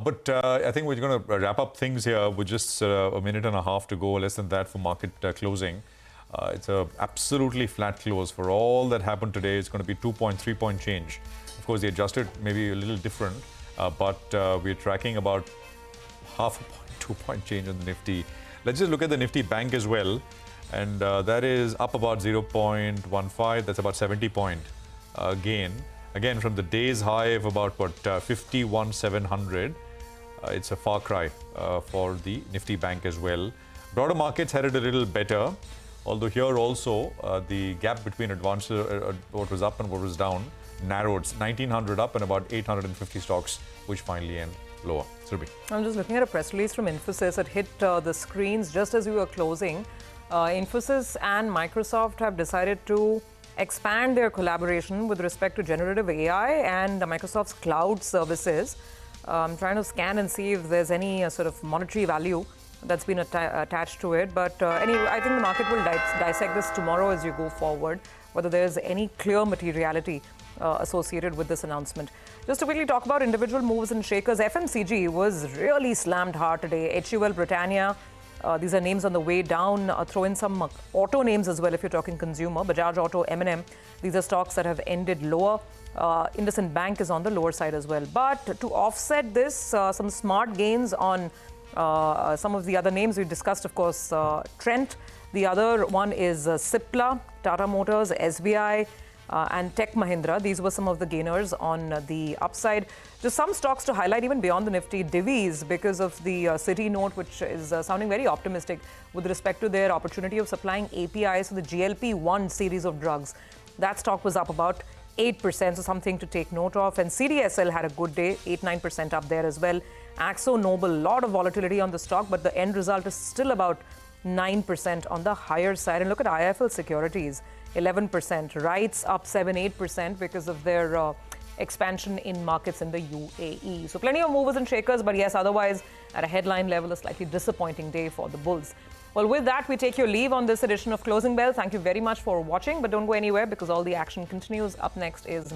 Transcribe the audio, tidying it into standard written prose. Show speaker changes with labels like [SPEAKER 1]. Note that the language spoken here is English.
[SPEAKER 1] But I think we're going to wrap up things here with just a minute and a half to go, less than that for market closing. It's a absolutely flat close. For all that happened today, it's going to be 2.3 point change. Of course, the adjusted may be a little different, but we're tracking about half a point, 2 point change on the Nifty. Let's just look at the Nifty Bank as well. And that is up about 0.15. That's about 70 point gain. Again, from the day's high of about, 51,700. It's a far cry for the Nifty Bank as well. Broader markets headed a little better. Although here also, the gap between what was up and what was down narrowed. 1,900 up and about 850 stocks, which finally end lower. Surabhi.
[SPEAKER 2] I'm just looking at a press release from Infosys. It hit the screens just as we were closing. Infosys and Microsoft have decided to expand their collaboration with respect to generative AI and Microsoft's cloud services. I'm trying to scan and see if there's any sort of monetary value that's been attached to it. But anyway, I think the market will dissect this tomorrow as you go forward, whether there's any clear materiality associated with this announcement. Just to quickly talk about individual moves and shakers, FMCG was really slammed hard today. HUL, Britannia, these are names on the way down. Throw in some auto names as well if you're talking consumer. Bajaj Auto, M&M, these are stocks that have ended lower. IndusInd Bank is on the lower side as well. But to offset this, some smart gains on some of the other names we discussed, of course, Trent. The other one is Cipla, Tata Motors, SBI, and Tech Mahindra. These were some of the gainers on the upside. Just some stocks to highlight even beyond the Nifty. Divi's, because of the Citi note, which is sounding very optimistic with respect to their opportunity of supplying APIs to the GLP-1 series of drugs. That stock was up about 8%, so something to take note of. And CDSL had a good day, 8-9% up there as well. Axo Nobel, a lot of volatility on the stock, but the end result is still about 9% on the higher side. And look at IIFL Securities, 11%. RITES up 7-8% because of their expansion in markets in the UAE. So plenty of movers and shakers, but yes, otherwise at a headline level, a slightly disappointing day for the bulls. Well, with that, we take your leave on this edition of Closing Bell. Thank you very much for watching, but don't go anywhere because all the action continues. Up next is